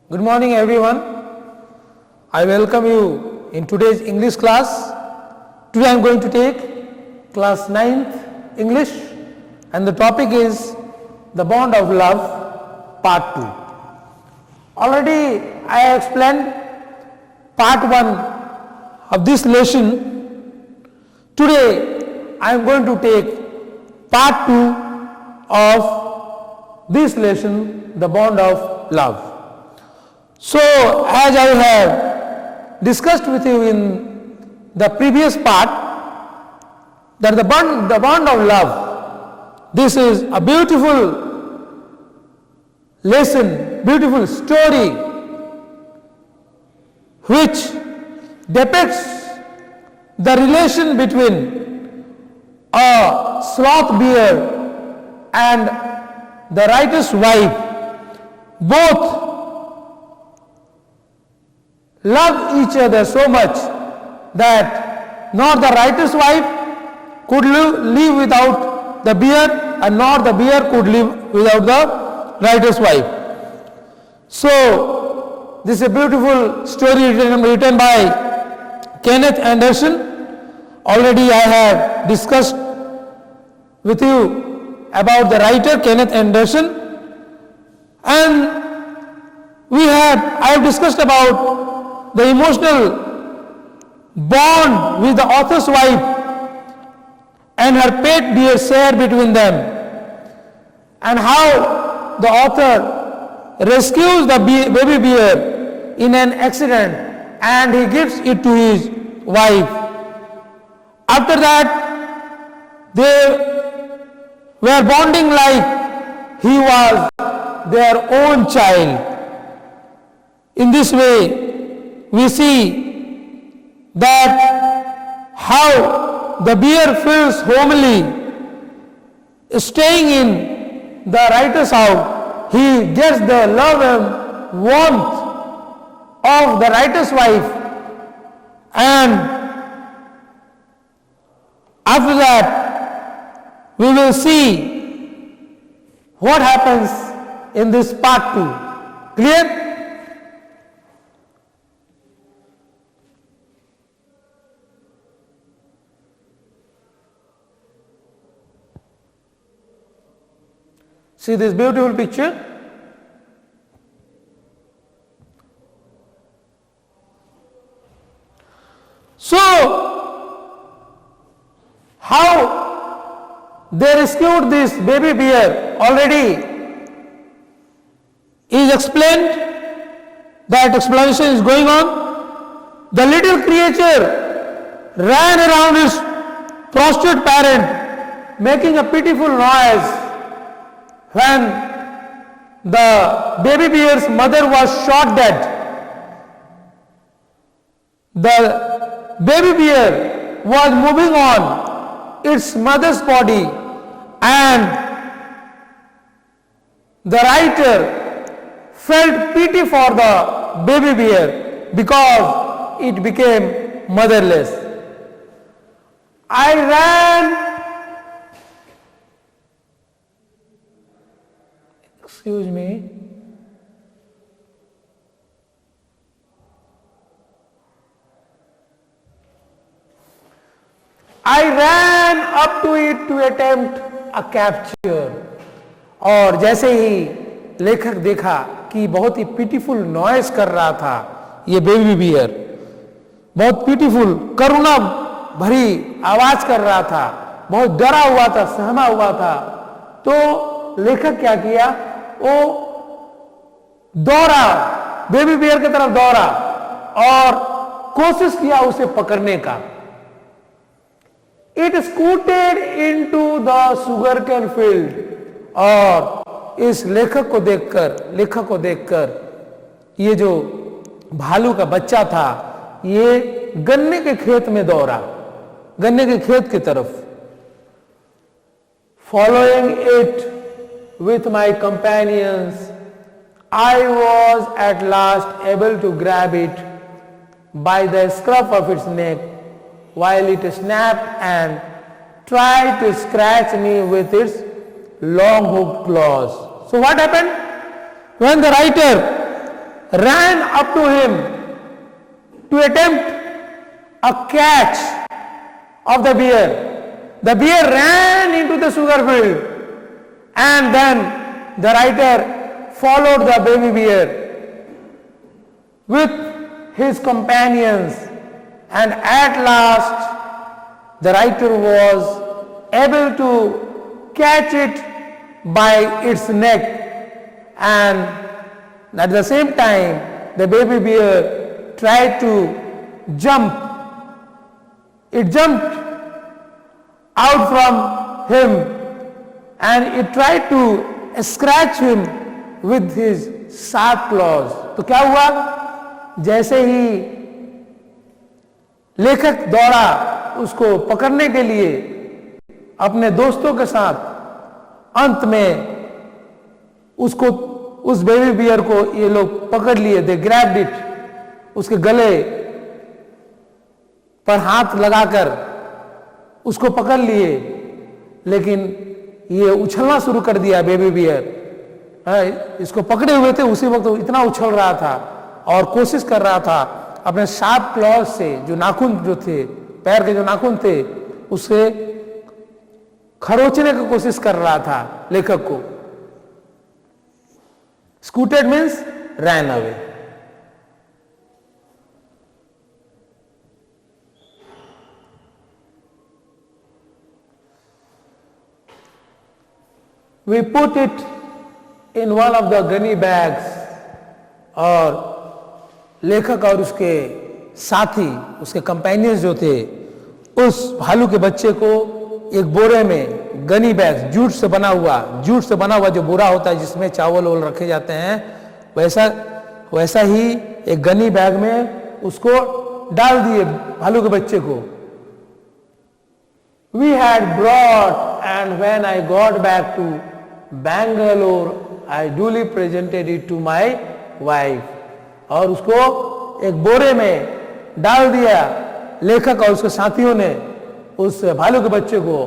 Good morning everyone. I welcome you in today's English class. Today I am going to take class 9th English and the topic is the bond of love part 2. Already I explained part 1 of this lesson. Today I am going to take part 2 of this lesson, the bond of love. So, as I have discussed with you in the previous part, that the bond of love, this is a beautiful lesson, beautiful story, which depicts the relation between a sloth bear and the writer's wife. Both love each other so much that nor the writer's wife could live without the bear and nor the bear could live without the writer's wife. So, this is a beautiful story written by Kenneth Anderson. Already I have discussed with you about the writer Kenneth Anderson, and I have discussed about the emotional bond with the author's wife and her pet bear shared between them, and how the author rescues the baby bear in an accident and he gives it to his wife. After that, they were bonding like he was their own child. In this way, we see that how the bear feels homely staying in the writer's house. He gets the love and warmth of the writer's wife, and after that we will see what happens in this part 2. Clear? See this beautiful picture? So, how they rescued this baby bear already is explained. That explanation is going on. The little creature ran around his prostrate parent, making a pitiful noise. When the baby bear's mother was shot dead, the baby bear was moving on its mother's body, and the writer felt pity for the baby bear because it became motherless. I ran. Excuse me. I ran up to it to attempt a capture. और जैसे ही लेखक देखा कि बहुत ही pitiful noise कर रहा था ये बेबी बियर, बहुत पिटीफुल करुणा भरी आवाज कर रहा था, बहुत डरा हुआ था, सहमा हुआ था, तो लेखक क्या किया, वो दौड़ा, बेबी बियर की तरफ दौड़ा और कोशिश किया उसे पकड़ने का. It scooted into the sugarcane field. और इस लेखक को देखकर ये जो भालू का बच्चा था ये गन्ने के खेत में दौड़ा, गन्ने के खेत की तरफ. Following it with my companions, I was at last able to grab it by the scruff of its neck while it snapped and tried to scratch me with its long hooked claws. So what happened? When the writer ran up to him to attempt a catch of the bear. The bear ran into the sugar field, and then the writer followed the baby bear with his companions, and at last the writer was able to catch it by its neck, and at the same time the baby bear tried to jump. It jumped out from him and it tried to scratch him with his sharp claws. तो क्या हुआ? जैसे ही लेखक दौड़ा उसको पकड़ने के लिए अपने दोस्तों के साथ, अंत में उसको, उस बेबी बियर को ये लोग पकड़ लिए. दे ग्रैब्ड इट, उसके गले पर हाथ लगाकर उसको पकड़ लिए, लेकिन ये उछलना शुरू कर दिया बेबी बियर. इसको पकड़े हुए थे, उसी वक्त वो इतना उछल रहा था और कोशिश कर रहा था अपने शार्प क्लॉज से, जो नाखून जो थे, पैर के जो नाखून थे, उससे खरोचने की कोशिश कर रहा था लेखक को. Scooted means ran away. We put it in one of the gunny bags, और लेखक और उसके साथी, उसके कंपेनियंस जो थे, उस भालू के बच्चे को एक बोरे में, गनी बैग, जूट से बना हुआ जो बोरा होता है जिसमें चावल वोल रखे जाते हैं, वैसा ही एक गनी बैग में उसको डाल दिए भालू के बच्चे को. We had brought, and when I got back to Bangalore, I duly presented it to my wife. और उसको एक बोरे में डाल दिया लेखक और उसके साथियों ने उस भालू के बच्चे को,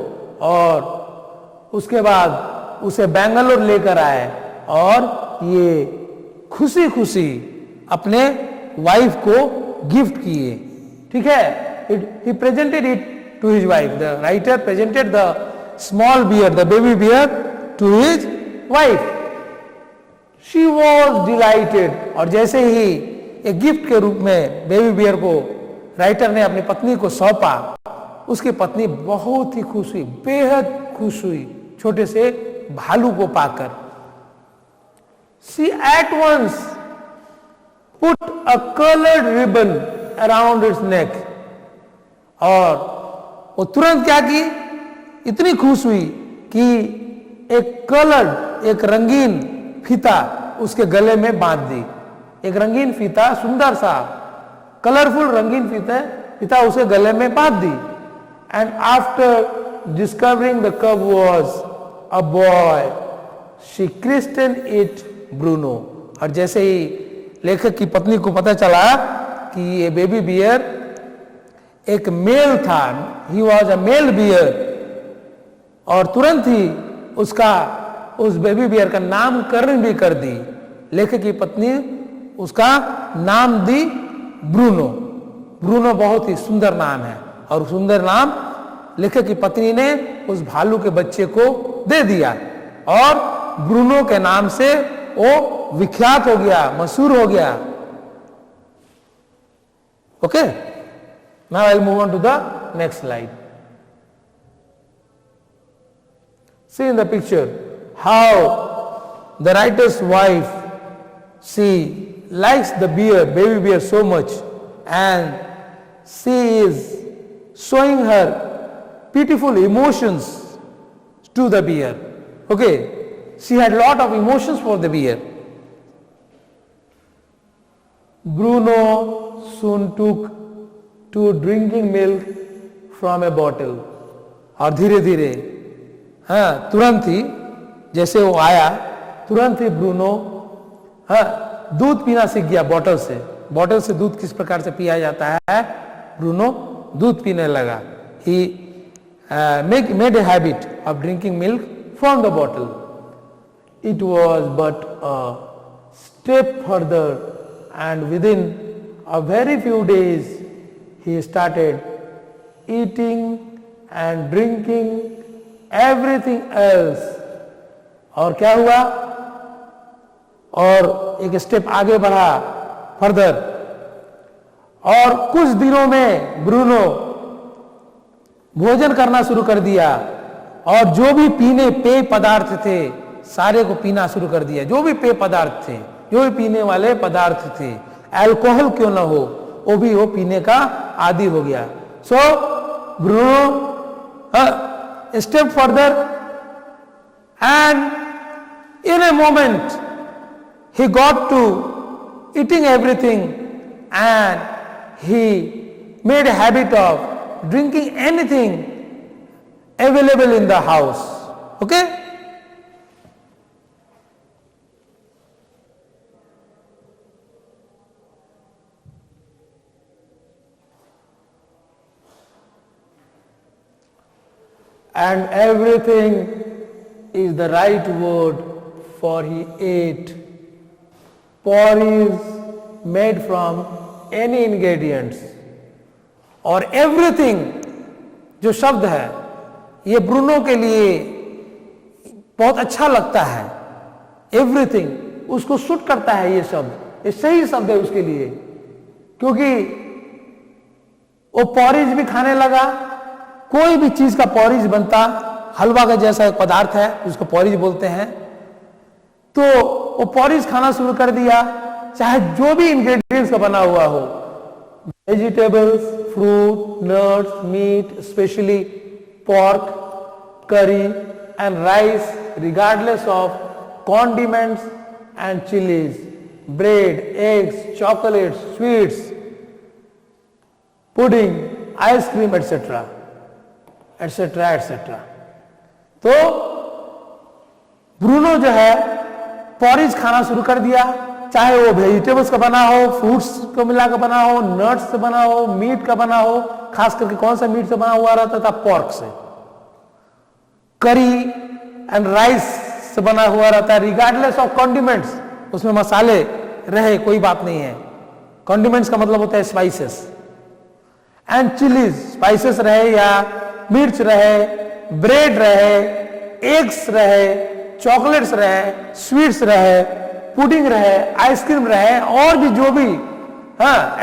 और उसके बाद उसे बेंगलोर लेकर आए और ये खुशी खुशी अपने वाइफ को गिफ्ट किए. ठीक है, he presented it to his wife. The writer presented the small bear, the baby bear, to his wife. She was delighted. और जैसे ही एक गिफ्ट के रूप में बेबी बियर को राइटर ने अपनी पत्नी को सौंपा, उसकी पत्नी बहुत ही खुश हुई, बेहद खुश हुई छोटे से भालू को पाकर. She at once put a colored ribbon around its neck. और वो तुरंत क्या की, इतनी खुश हुई कि एक कलर्ड, एक रंगीन फीता उसके गले में बांध दी. एक रंगीन फीता, सुंदर सा कलरफुल रंगीन फीता उसके गले में बांध दी. And after discovering the cub was a boy, she christened it Bruno. और जैसे ही लेखक की पत्नी को पता चला कि ये बेबी बियर एक मेल था, he was a male bear, और तुरंत ही उस बेबी बियर का नामकरण भी कर दी. लेखक की पत्नी उसका नाम दी ब्रूनो. ब्रूनो बहुत ही सुंदर नाम है, और सुंदर नाम लेखक की पत्नी ने उस भालू के बच्चे को दे दिया, और ब्रूनो के नाम से वो विख्यात हो गया, मशहूर हो गया. Okay, now I will move on to the next slide. See in the picture how the writer's wife, she likes the bear, baby bear so much, and she is showing her pitiful emotions to the bear. Okay, she had lot of emotions for the bear. Bruno soon took to drinking milk from a bottle. और धीरे धीरे, हाँ, तुरंत ही जैसे वो आया, तुरंत ही Bruno दूध पीना सीख गया बॉटल से. बॉटल से दूध किस प्रकार से पिया जाता है, ब्रूनो दूध पीने लगा. He made a habit of drinking milk from the bottle. It was but a step further and within a very few days he started eating and drinking everything else. और क्या हुआ, और एक स्टेप आगे बढ़ा फर्दर, और कुछ दिनों में ब्रूनो भोजन करना शुरू कर दिया, और जो भी पीने पेय पदार्थ थे सारे को पीना शुरू कर दिया। जो भी पेय पदार्थ थे, जो भी पीने वाले पदार्थ थे, अल्कोहल क्यों ना हो, वो पीने का आदी हो गया। So Bruno step further and in a moment he got to eating everything and he made a habit of drinking anything available in the house. Okay? And everything is the right word, for he ate porridge made from any ingredients. और everything जो शब्द है ये Bruno के लिए बहुत अच्छा लगता है। एवरीथिंग उसको सूट करता है, ये शब्द, ये सही शब्द है उसके लिए, क्योंकि वो पॉरिज भी खाने लगा। कोई भी चीज का पॉरिज बनता, हलवा का जैसा एक पदार्थ है उसको पॉरिज बोलते हैं, तो वो पॉरिज खाना शुरू कर दिया, चाहे जो भी इंग्रेडिएंट्स का बना हुआ हो, vegetables, fruit, nuts, meat, specially pork, curry and rice, regardless of condiments and chilies, bread, eggs, chocolates, sweets, pudding, ice cream, etc., etc., etc. तो ब्रूनो जो है पॉरिज खाना शुरू कर दिया, चाहे वो वेजिटेबल्स का बना हो, फ्रूट्स को मिला कर बना हो, नट्स से बना हो, मीट का बना हो, खास करके कौन सा मीट से बना हुआ रहता था, पोर्क से, करी एंड राइस से बना हुआ रहता है, रिगार्डलेस ऑफ कॉन्डिमेंट्स, उसमें मसाले रहे कोई बात नहीं है, कॉन्डिमेंट्स का मतलब होता है स्पाइसेस, एंड चिलीज, स्पाइसेस रहे या मिर्च रहे, ब्रेड रहे, एग्स रहे, चॉकलेट्स रहे, स्वीट्स रहे, पुडिंग रहे, आइसक्रीम रहे, और भी जो भी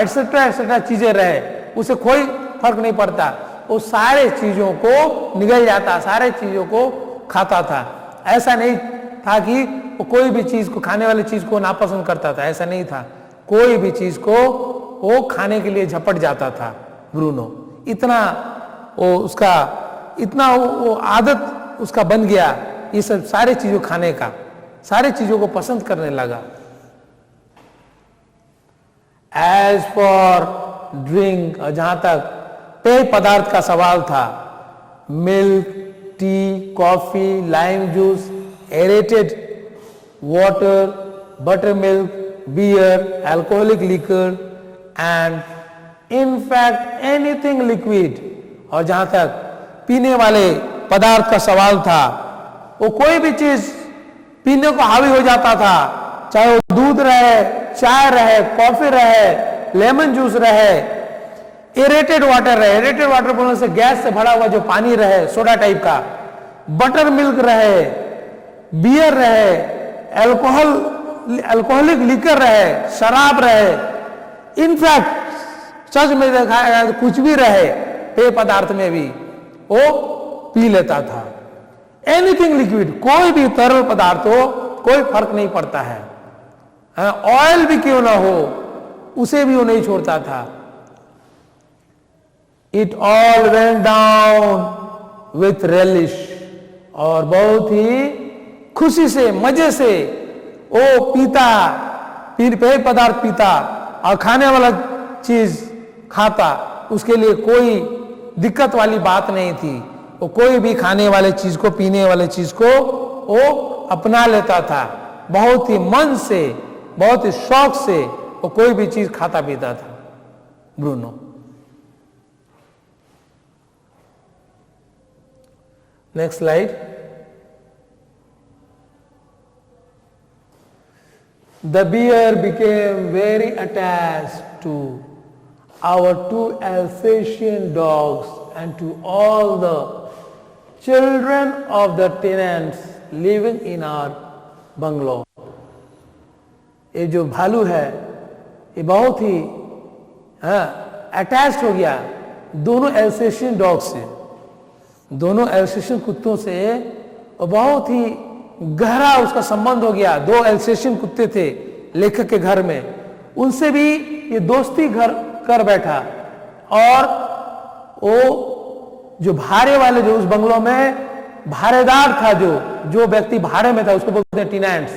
एटसेट्रा एटसेट्रा चीजें रहे, उसे कोई फर्क नहीं पड़ता, वो सारे चीजों को निगल जाता, सारे चीजों को खाता था। ऐसा नहीं था कि वो कोई भी चीज को, खाने वाली चीज को नापसंद करता था, ऐसा नहीं था, कोई भी चीज को वो खाने के लिए झपट जाता था ब्रूनो। इतना वो उसका, इतना वो आदत उसका बन गया, ये सब सारे चीजों खाने का, सारे चीजों को पसंद करने लगा। एज फॉर ड्रिंक, जहां तक पेय पदार्थ का सवाल था, milk, tea, coffee, lime juice, aerated water, butter milk, beer, alcoholic liquor and in fact anything liquid, और जहां तक पीने वाले पदार्थ का सवाल था, वो कोई भी चीज पीने को हावी हो जाता था, चाहे वो दूध रहे, चाय रहे, कॉफी रहे, लेमन जूस रहे, एरेटेड वाटर रहे, एरेटेड वाटर बोलने से गैस से भरा हुआ जो पानी रहे सोडा टाइप का, बटर मिल्क रहे, बियर रहे, अल्कोहलिक लिकर रहे, शराब रहे, इनफैक्ट सच में देखा है कुछ भी रहे पेय पदार्थ में भी वो पी लेता था। एनीथिंग लिक्विड, कोई भी तरल पदार्थ हो, कोई फर्क नहीं पड़ता है, ऑयल भी क्यों ना हो, उसे भी वो नहीं छोड़ता था। It all went down with relish, और बहुत ही खुशी से, मजे से वो पीता, पेय पदार्थ पीता और खाने वाला चीज खाता, उसके लिए कोई दिक्कत वाली बात नहीं थी। वो कोई भी खाने वाले चीज को, पीने वाले चीज को वो अपना लेता था, बहुत ही मन से, बहुत ही शौक से वो कोई भी चीज खाता पीता था Bruno. Next slide. the bear became very attached to our two Alsatian dogs and to all the children of the tenants living in our bungalow. ये जो भालू है ये बहुत ही अटैच्ड हो गया दोनों एल्सेशियन डॉग से, दोनों एल्सेशियन कुत्तों से, और बहुत ही गहरा उसका संबंध हो गया। दो एल्सेशियन कुत्ते थे लेखक के घर में, उनसे भी ये दोस्ती घर कर बैठा। और वो जो भाड़े वाले, जो उस बंगलों में भाड़ेदार था, जो व्यक्ति भाड़े में था, उसको बोलते हैं टेनेंट्स,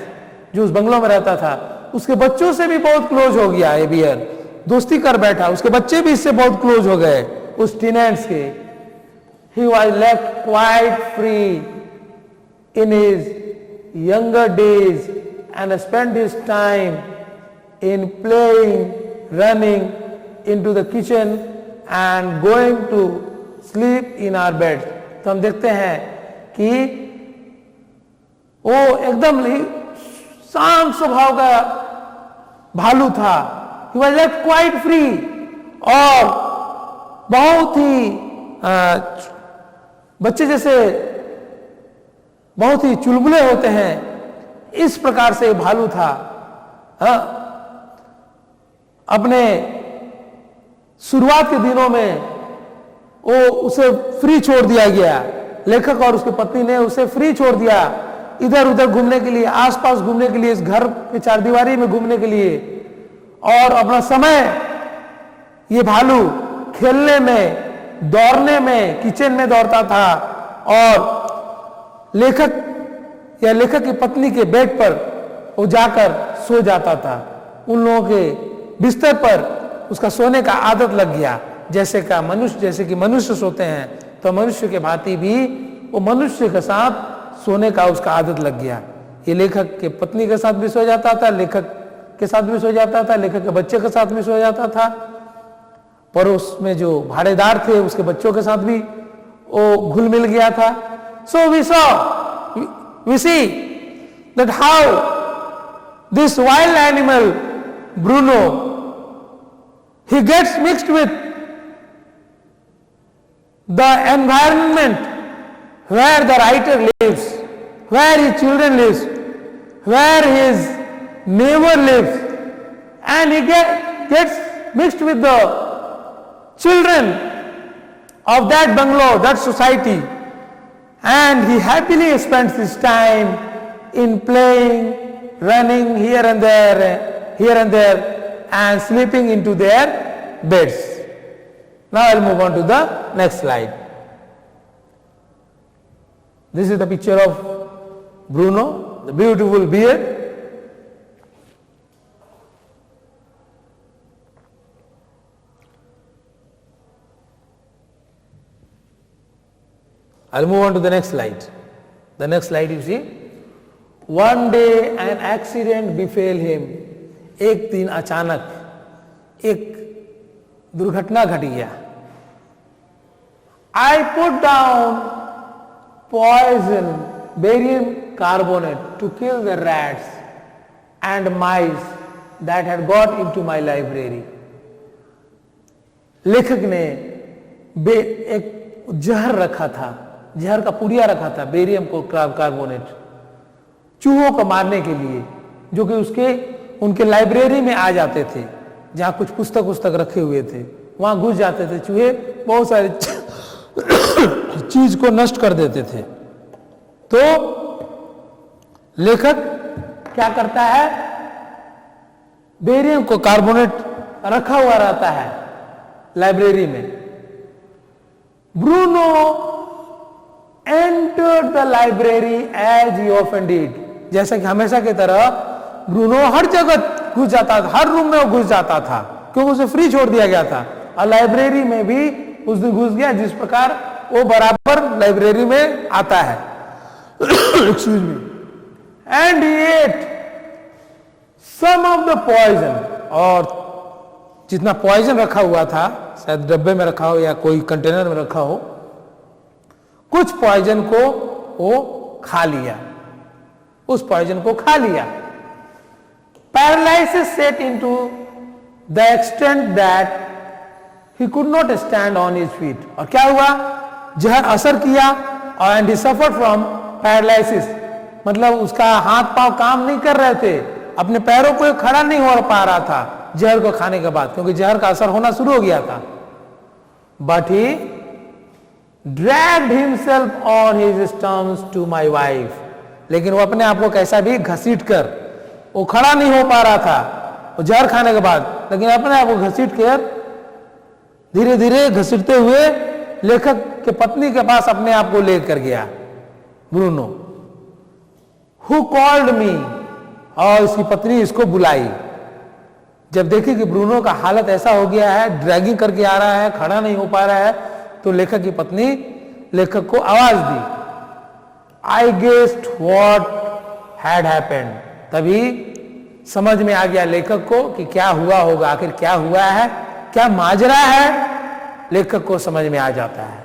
जो उस बंगलों में रहता था, उसके बच्चों से भी बहुत क्लोज हो गया ये बियर, दोस्ती कर बैठा। उसके बच्चे भी इससे बहुत क्लोज हो गए उस टेनेंट्स के। He was left quite free in his younger days and spent his time in playing, running into the kitchen and going to sleep in our bed. तो हम देखते हैं कि वो एकदम शांत स्वभाव का भालू था। He was left quite free, और बहुत ही बच्चे जैसे बहुत ही चुलबुले होते हैं, इस प्रकार से भालू था। अपने शुरुआत के दिनों में वो उसे फ्री छोड़ दिया गया, लेखक और उसकी पत्नी ने उसे फ्री छोड़ दिया इधर उधर घूमने के लिए, आसपास घूमने के लिए, इस घर के चारदीवारी में घूमने के लिए। और अपना समय ये भालू खेलने में, दौड़ने में, किचन में दौड़ता था, और लेखक या लेखक की पत्नी के बेड पर वो जाकर सो जाता था। उन लोगों के बिस्तर पर उसका सोने का आदत लग गया, जैसे कि मनुष्य सोते हैं, तो मनुष्य के भांति भी वो मनुष्य के साथ सोने का उसका आदत लग गया। ये लेखक के पत्नी के साथ भी सो जाता था, लेखक के साथ भी सो जाता था, लेखक के बच्चे के साथ भी सो जाता था, पर उसमें जो भाड़ेदार थे उसके बच्चों के साथ भी वो घुल मिल गया था। So we see that how this wild animal Bruno, he gets mixed with the environment where the writer lives, where his children lives, where his neighbor lives, and he gets mixed with the children of that bungalow, that society, and he happily spends his time in playing, running here and there, and sleeping into their beds. Now I'll move on to the next slide. This is the picture of Bruno, the beautiful beard. I'll move on to the next slide. The next slide you see. One day an accident befell him. एक दिन अचानक एक दुर्घटना घट गया। I put down poison, barium carbonate, to kill the rats and mice that had got into my library. लेखक ने एक जहर रखा था, जहर का पुड़िया रखा था, बेरियम को कार्बोनेट, चूहों को मारने के लिए, जो कि उनके लाइब्रेरी में आ जाते थे, जहां कुछ पुस्तक रखे हुए थे, वहां घुस जाते थे चूहे, बहुत सारे चीज को नष्ट कर देते थे। तो लेखक क्या करता है, बेरियम को कार्बोनेट रखा हुआ रहता है लाइब्रेरी में। Bruno entered the library as he often did. जैसा कि हमेशा की तरह ब्रूनो हर जगह घुस जाता था, हर रूम में वो घुस जाता था, क्योंकि उसे फ्री छोड़ दिया गया था। और लाइब्रेरी में भी उस दिन घुस गया, जिस प्रकार वो बराबर लाइब्रेरी में आता है। Excuse me. And he ate some of the poison. और जितना पॉइजन रखा हुआ था, शायद डब्बे में रखा हो या कोई कंटेनर में रखा हो, कुछ पॉइजन को वो खा लिया, उस पॉइजन को खा लिया। Paralysis set into the extent that he could not stand on his feet. और क्या हुआ, जहर असर किया और and he suffered from paralysis, मतलब उसका हाथ पांव काम नहीं कर रहे थे, अपने पैरों को खड़ा नहीं हो पा रहा था जहर को खाने के बाद, क्योंकि जहर का असर होना शुरू हो गया था। But he dragged himself on his stumps to my wife, लेकिन वो अपने आप को कैसा भी घसीट कर, वो खड़ा नहीं हो पा रहा था वो जहर खाने के बाद, लेकिन अपने आप को घसीट कर धीरे धीरे घसीटते हुए लेखक के पत्नी के पास अपने आप को लेकर गया ब्रूनो। हु कॉल्ड मी, और इसकी पत्नी इसको बुलाई। जब देखी कि ब्रूनो का हालत ऐसा हो गया है, ड्रैगिंग करके आ रहा है, खड़ा नहीं हो पा रहा है, तो लेखक की पत्नी लेखक को आवाज दी। आई गेस्ड व्हाट हैड हैपेंड, तभी समझ में आ गया लेखक को कि क्या हुआ होगा, आखिर क्या हुआ है, क्या माजरा है, लेखक को समझ में आ जाता है।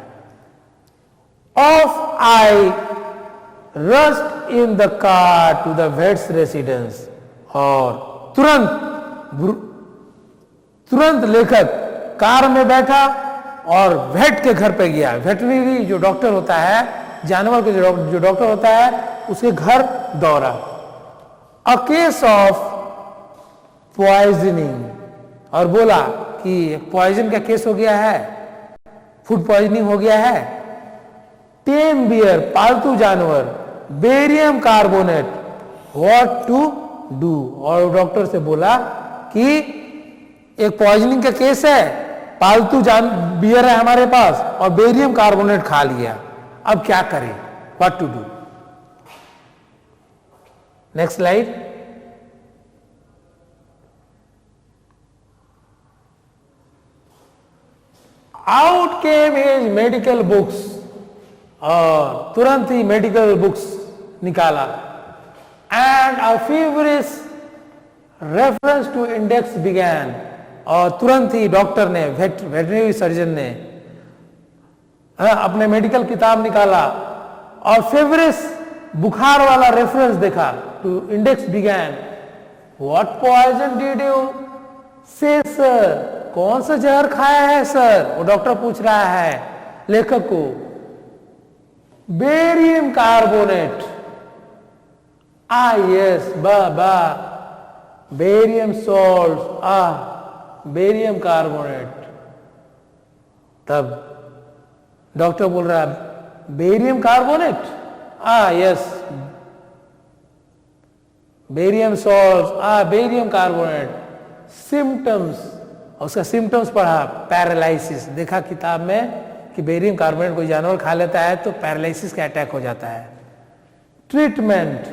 Off I rushed in the car to the vet's residence, और तुरंत लेखक कार में बैठा और वेट के घर पे गया। वेटनरी जो डॉक्टर होता है, जानवर के जो डॉक्टर होता है, उसके घर दौड़ा। अ केस ऑफ पॉइजनिंग, और बोला कि पॉइजन का केस हो गया है, फूड पॉइजनिंग हो गया है। टेम बियर, पालतू जानवर, barium carbonate, what to do, और डॉक्टर से बोला कि एक पॉइजनिंग का केस है, पालतू बियर है हमारे पास और बेरियम कार्बोनेट खा लिया, अब क्या करें, what to do. Next slide. Out came his medical books, और तुरंत ही मेडिकल बुक्स निकाला। And a feverish reference to index began, और तुरंत ही डॉक्टर ने, वेटरनरी सर्जन ने अपने मेडिकल किताब निकाला और फेवरिश बुखार वाला रेफरेंस देखा to index began. What poison did you say sir, कौन सा जहर खाया है सर, वो डॉक्टर पूछ रहा है लेखक को। बेरियम कार्बोनेट, यस, बा बेरियम सॉल्ट, बेरियम कार्बोनेट। तब डॉक्टर बोल रहा है barium carbonate, yes, barium salt, barium carbonate. Symptoms, उसका सिम्टम्स पढ़ा, पैरालिसिस, देखा किताब में कि बेरियम कार्बोनेट कोई जानवर खा लेता है तो पैरालिसिस का अटैक हो जाता है। Treatment,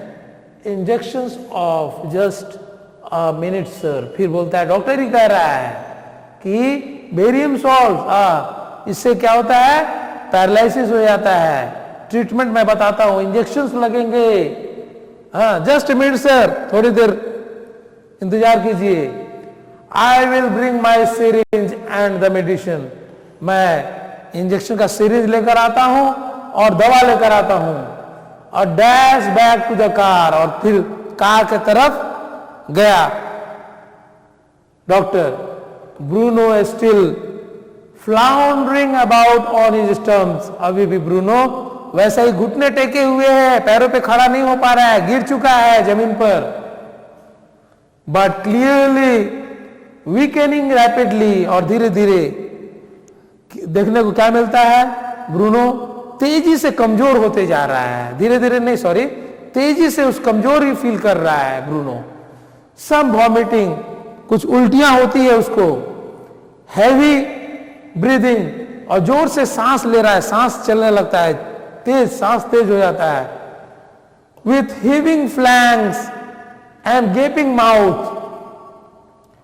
injections of just a minute sir, फिर बोलता है डॉक्टर ही कह रहा है कि बेरियम सॉल्ट, इससे क्या होता है, पैरालिसिस हो जाता है। ट्रीटमेंट मैं बताता हूं, इंजेक्शंस लगेंगे, जस्ट मिनट सर, थोड़ी देर इंतजार कीजिए। I will bring my syringe and the medicine, मैं इंजेक्शन का सिरिंज लेकर आता हूं और दवा लेकर आता हूं। और dash back to the car, और फिर कार के तरफ गया doctor. Bruno still floundering about on his stumps, अभी भी ब्रूनो वैसा ही घुटने टेके हुए है, पैरों पे खड़ा नहीं हो पा रहा है, गिर चुका है जमीन पर। बट क्लियरली वीकेनिंग रैपिडली, और धीरे धीरे देखने को क्या मिलता है, ब्रूनो तेजी से कमजोर होते जा रहा है। धीरे धीरे नहीं, सॉरी, तेजी से उस कमजोरी फील कर रहा है ब्रूनो। सम वॉमिटिंग, कुछ उल्टियां होती है उसको। हैवी ब्रीदिंग, और जोर से सांस ले रहा है, सांस चलने लगता है, तेज सांस तेज हो जाता है। With heaving flanks and gaping mouth,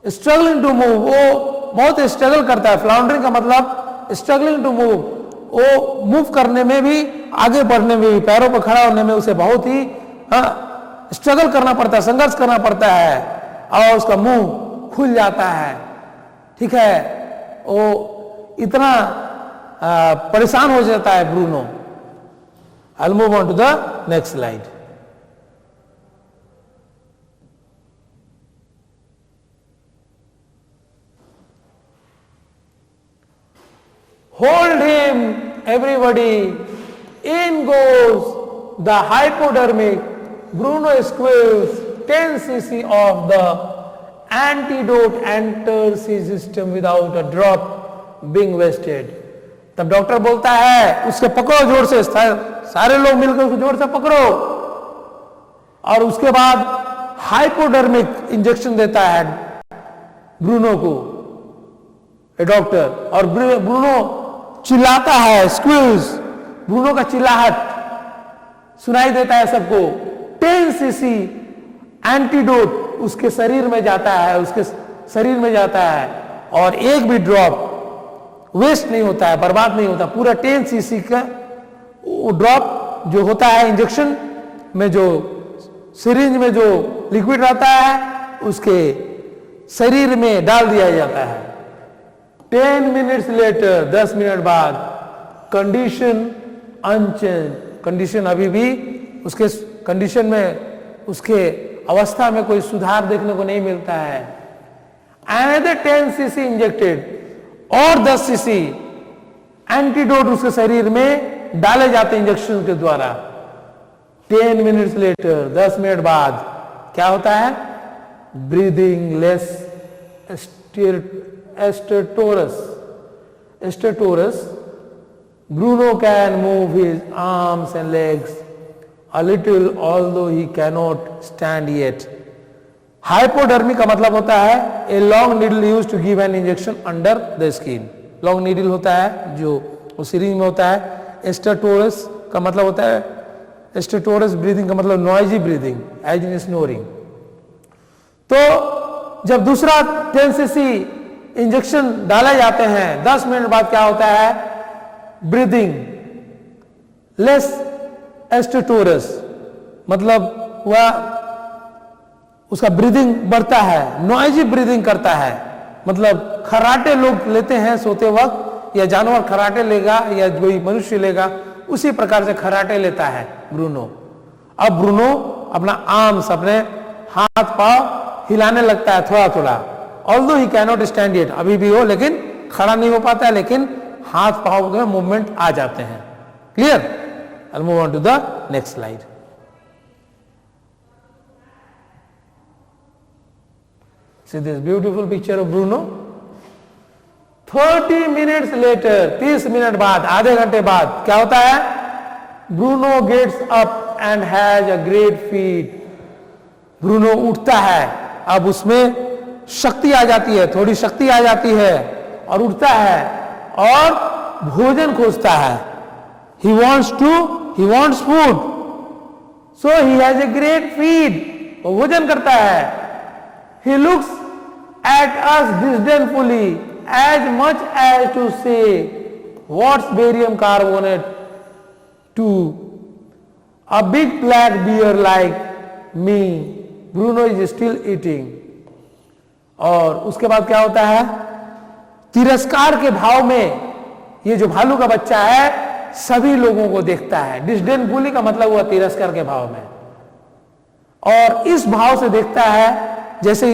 struggling to move, वो बहुत स्ट्रगल करता है। फ्लाउंडरिंग का मतलब स्ट्रगलिंग टू मूव, वो मूव करने में भी, आगे बढ़ने में भी, पैरों पर खड़ा होने में उसे बहुत ही स्ट्रगल करना पड़ता है, संघर्ष करना पड़ता है, और उसका मुंह खुल जाता है। ठीक है, वो इतना परेशान हो जाता है Bruno. I will move on to the next slide. Hold him, everybody. In goes the hypodermic. Bruno squeals. 10 cc of the antidote enters his system without a drop being wasted. तब डॉक्टर बोलता है उसके पकड़ो जोर से, सारे लोग मिलकर उसको जोर से पकड़ो, और उसके बाद हाइपोडर्मिक इंजेक्शन देता है ब्रूनो को डॉक्टर, और ब्रूनो चिल्लाता है, स्क्वील्स, ब्रूनो का चिल्लाहट सुनाई देता है सबको। 10 सीसी एंटीडोट उसके शरीर में जाता है, उसके शरीर में जाता है, और एक भी ड्रॉप वेस्ट नहीं होता है, बर्बाद नहीं होता। पूरा 10 सीसी का ड्रॉप जो होता है इंजेक्शन में, जो सिरिंज में जो लिक्विड रहता है उसके शरीर में डाल दिया जाता है। 10 मिनट्स लेटर, 10 मिनट बाद, कंडीशन अनचेंज, कंडीशन अभी भी उसके कंडीशन में, उसके अवस्था में कोई सुधार देखने को नहीं मिलता है। अनदर 10 सीसी इंजेक्टेड, और 10 सीसी एंटीडोट उसके शरीर में डाले जाते इंजेक्शन के द्वारा। 10 मिनट्स लेटर, 10 मिनट बाद क्या होता है? Breathing less stertorous, Bruno can move his arms and legs a little although he cannot stand yet. Hypodermic का मतलब होता है a long needle used to give an injection under the skin. Long needle होता है जो syringe में होता है। स्टेटोरस का मतलब होता है, स्टेटोरस ब्रीदिंग का मतलब noisy breathing as in snoring. तो जब दूसरा 10 सीसी इंजेक्शन डाले जाते हैं, 10 मिनट बाद क्या होता है? ब्रीदिंग लेस स्टेटोरस, मतलब वह उसका ब्रीदिंग बढ़ता है, नॉइजी ब्रीदिंग करता है। मतलब खराटे लोग लेते हैं सोते वक्त, या जानवर खराटे लेगा या कोई मनुष्य लेगा, उसी प्रकार से खराटे लेता है ब्रूनो। अब ब्रूनो अपना आर्म्स, अपने हाथ पांव हिलाने लगता है थोड़ा थोड़ा। Although he cannot stand it, अभी भी हो लेकिन खड़ा नहीं हो पाता है, लेकिन हाथ पांव में मूवमेंट आ जाते हैं। Clear? I move on to the next slide. See this beautiful picture of Bruno. 30 minutes later, 30 minute बाद, आधे घंटे बाद क्या होता है? Bruno gets up and has a great feed. Bruno उठता है, अब उसमें शक्ति आ जाती है, थोड़ी शक्ति आ जाती है, और उठता है और भोजन खोजता है। He wants food. So he has a great feed. वो भोजन करता है। He looks at us disdainfully, as much as to say, what's barium carbonate to a big black bear like me? Bruno is still eating. और उसके बाद क्या होता है? तिरस्कार के भाव में ये जो भालू का बच्चा है सभी लोगों को देखता है। डिस्डेनफुली का मतलब हुआ तिरस्कार के भाव में, और इस भाव से देखता है जैसे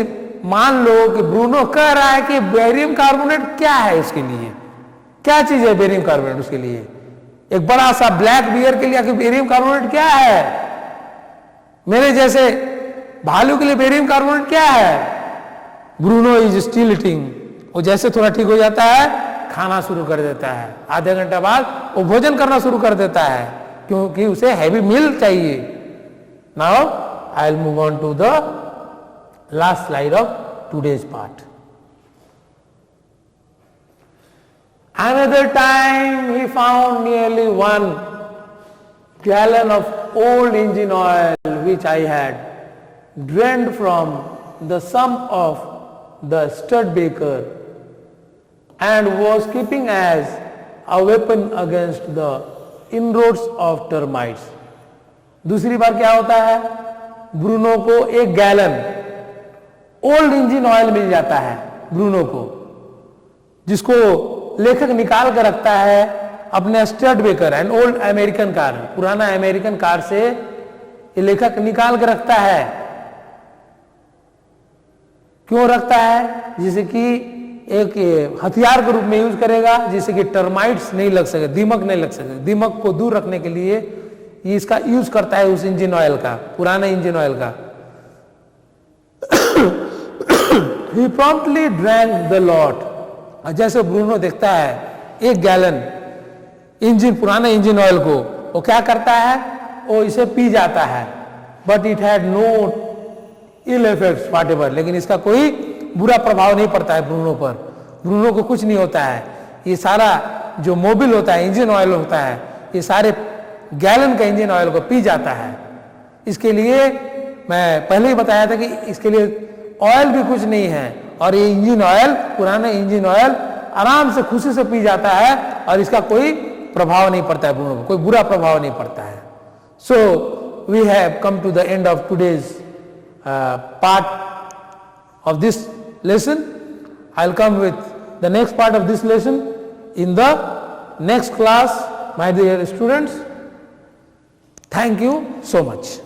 मान लो कि ब्रूनो कह रहा है कि बेरियम कार्बोनेट क्या है, इसके लिए क्या चीज है बेरियम कार्बोनेट, उसके लिए एक बड़ा सा ब्लैक बियर के लिए बेरियम कार्बोनेट क्या है, मेरे जैसे भालू के लिए बेरियम कार्बोनेट क्या है? Bruno is still eating. वो जैसे थोड़ा ठीक हो जाता है खाना शुरू कर देता है, आधे घंटे बाद वो भोजन करना शुरू कर देता है, क्योंकि उसे हैवी मील चाहिए। Now I will move on to the last slide of today's part. Another time he found nearly 1 gallon of old engine oil which I had drained from the sump of the Studebaker and was keeping as a weapon against the inroads of termites. दूसरी बार क्या होता है? Bruno को 1 gallon old engine oil मिल जाता है Bruno को, जिसको लेखक निकाल कर रखता है अपने Studebaker and old American car, पुराना अमेरिकन कार से ये लेखक निकाल कर रखता है। क्यों रखता है? जिससे कि एक हथियार के रूप में यूज करेगा, जिससे कि टर्माइट्स नहीं लग सके, दीमक नहीं लग सके। दीमक को दूर रखने के लिए ये इसका यूज करता है, उस इंजन ऑयल का, पुराना इंजन ऑयल का। He promptly drank the lot. और जैसे ब्रूनो देखता है 1 गैलन इंजन, पुराना इंजन ऑयल को, वो क्या करता है, वो इसे पी जाता है। But it had no ill effects whatever, लेकिन इसका कोई बुरा प्रभाव नहीं पड़ता है ब्रूनो पर। ब्रूनो को कुछ नहीं होता है। ये सारा जो मोबिल होता है, इंजन ऑयल होता है, ये सारे गैलन का इंजन ऑयल को पी जाता है। इसके लिए मैं पहले ही बताया था कि इसके लिए ऑयल भी कुछ नहीं है, और ये इंजन ऑयल, पुराना इंजन ऑयल आराम से खुशी से पी जाता है, और इसका कोई प्रभाव नहीं पड़ता है ब्रूनो को, कोई बुरा प्रभाव नहीं पड़ता है। So we have come to the end of today's part of this lesson. I'll come with the next part of this lesson in the next class, my dear students. Thank you so much.